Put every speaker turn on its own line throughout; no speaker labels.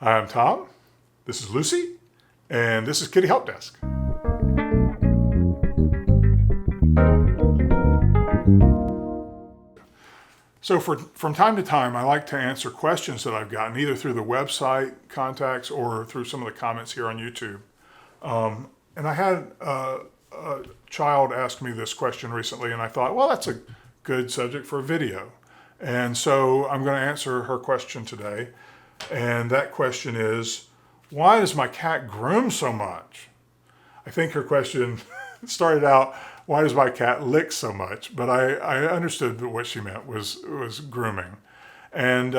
Hi, I'm Tom. This is Lucy, and this is Kitty Help Desk. So from time to time, I like to answer questions that I've gotten either through the website contacts or through some of the comments here on YouTube. And I had a child ask me this question recently, and I thought, well, that's a good subject for a video. And so I'm going to answer her question today. And that question is, why does my cat groom so much? I think her question started out, why does my cat lick so much? But I understood that what she meant was grooming. And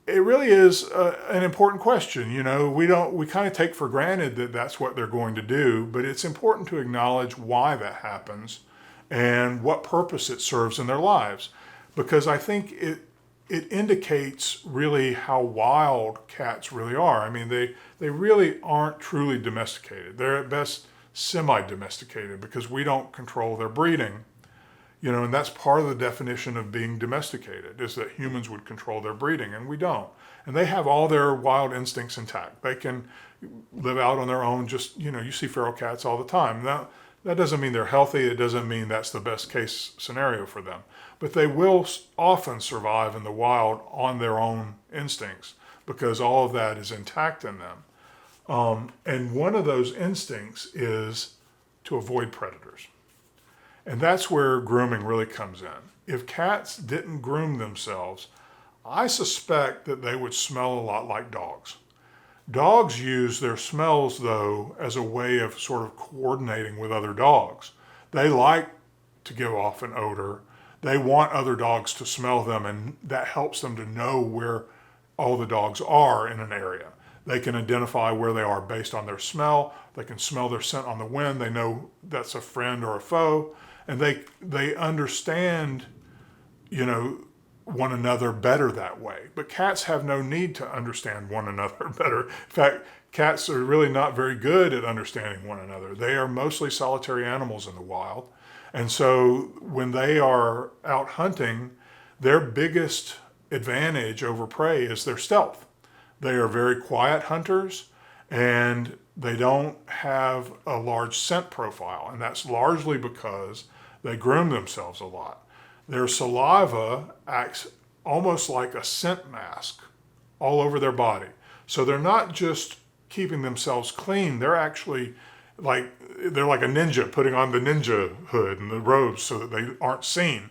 it really is an important question. You know, we kind of take for granted that that's what they're going to do, but it's important to acknowledge why that happens and what purpose it serves in their lives. Because I think it indicates really how wild cats really are. I mean, they really aren't truly domesticated. They're at best semi-domesticated because we don't control their breeding. You know, and that's part of the definition of being domesticated, is that humans would control their breeding, and we don't. And they have all their wild instincts intact. They can live out on their own. Just, you know, you see feral cats all the time. That doesn't mean they're healthy. It doesn't mean that's the best case scenario for them. But they will often survive in the wild on their own instincts because all of that is intact in them. And one of those instincts is to avoid predators. And that's where grooming really comes in. If cats didn't groom themselves, I suspect that they would smell a lot like dogs. Dogs use their smells, though, as a way of sort of coordinating with other dogs. They like to give off an odor. They want other dogs to smell them, and that helps them to know where all the dogs are in an area. They can identify where they are based on their smell. They can smell their scent on the wind. They know that's a friend or a foe. And they understand, you know, one another better that way. But cats have no need to understand one another better. In fact, cats are really not very good at understanding one another. They are mostly solitary animals in the wild. And so when they are out hunting, their biggest advantage over prey is their stealth. They are very quiet hunters, and they don't have a large scent profile. And that's largely because they groom themselves a lot. Their saliva acts almost like a scent mask all over their body. So they're not just keeping themselves clean, they're actually like a ninja putting on the ninja hood and the robes so that they aren't seen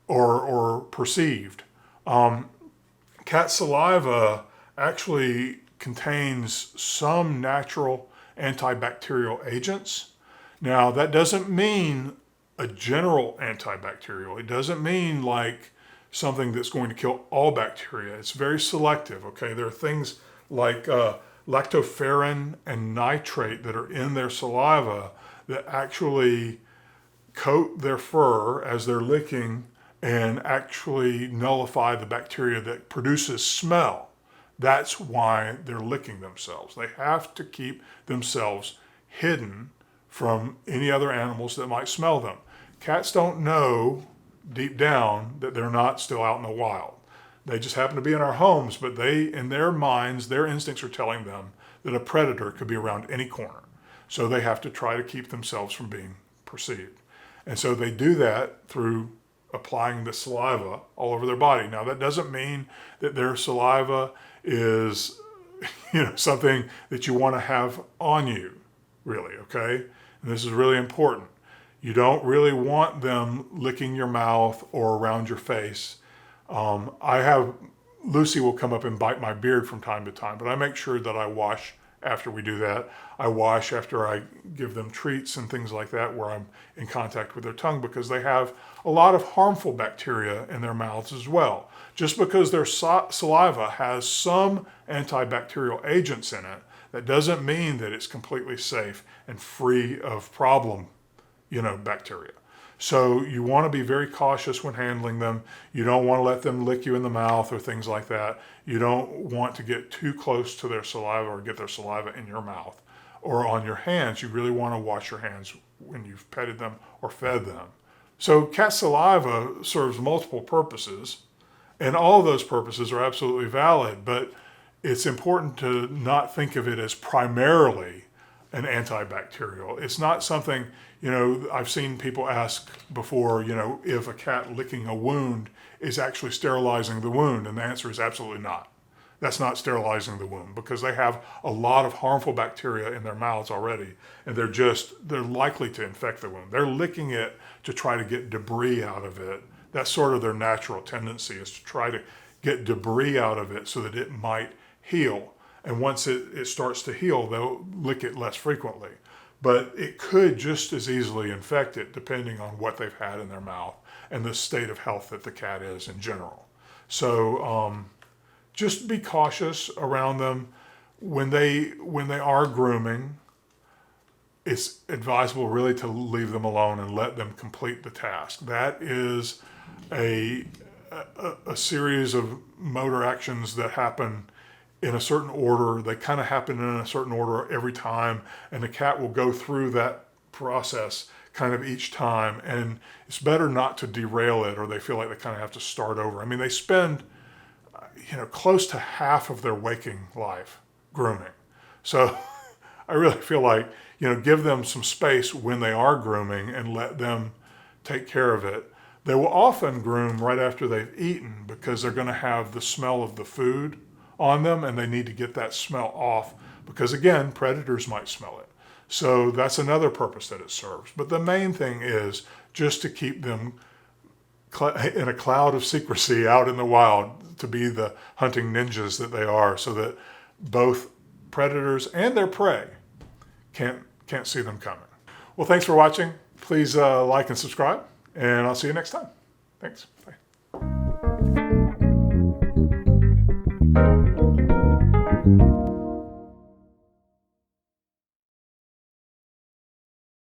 or perceived. Cat saliva actually contains some natural antibacterial agents. Now, that doesn't mean a general antibacterial. It doesn't mean like something that's going to kill all bacteria. It's very selective, okay? There are things like lactoferrin and nitrate that are in their saliva that actually coat their fur as they're licking and actually nullify the bacteria that produces smell. That's why they're licking themselves. They have to keep themselves hidden from any other animals that might smell them. Cats don't know deep down that they're not still out in the wild. They just happen to be in our homes, but in their minds, their instincts are telling them that a predator could be around any corner. So they have to try to keep themselves from being perceived. And so they do that through applying the saliva all over their body. Now, that doesn't mean that their saliva is, something that you want to have on you, really, okay? And this is really important. You don't really want them licking your mouth or around your face. Lucy will come up and bite my beard from time to time, but I make sure that I wash after we do that. I wash after I give them treats and things like that where I'm in contact with their tongue, because they have a lot of harmful bacteria in their mouths as well. Just because their saliva has some antibacterial agents in it, that doesn't mean that it's completely safe and free of problem, bacteria. So you want to be very cautious when handling them. You don't want to let them lick you in the mouth or things like that. You don't want to get too close to their saliva or get their saliva in your mouth or on your hands. You really want to wash your hands when you've petted them or fed them. So cat saliva serves multiple purposes, and all of those purposes are absolutely valid, but it's important to not think of it as primarily an antibacterial. It's not something, I've seen people ask before, if a cat licking a wound is actually sterilizing the wound, and the answer is absolutely not. That's not sterilizing the wound, because they have a lot of harmful bacteria in their mouths already, and they're likely to infect the wound. They're licking it to try to get debris out of it. That's sort of their natural tendency, is to try to get debris out of it so that it might heal. And once it starts to heal, they'll lick it less frequently. But it could just as easily infect it, depending on what they've had in their mouth and the state of health that the cat is in general. So just be cautious around them. When they are grooming, it's advisable really to leave them alone and let them complete the task. That is a series of motor actions that happen in a certain order. They kind of happen in a certain order every time, and the cat will go through that process kind of each time, and it's better not to derail it, or they feel like they kind of have to start over. I mean, they spend close to half of their waking life grooming. So I really feel like, give them some space when they are grooming and let them take care of it. They will often groom right after they've eaten, because they're going to have the smell of the food on them, and they need to get that smell off, because again, predators might smell it. So that's another purpose that it serves. But the main thing is just to keep them in a cloud of secrecy out in the wild, to be the hunting ninjas that they are, so that both predators and their prey can't see them coming. Well, thanks for watching. Please like and subscribe, and I'll see you next time. Thanks. Bye.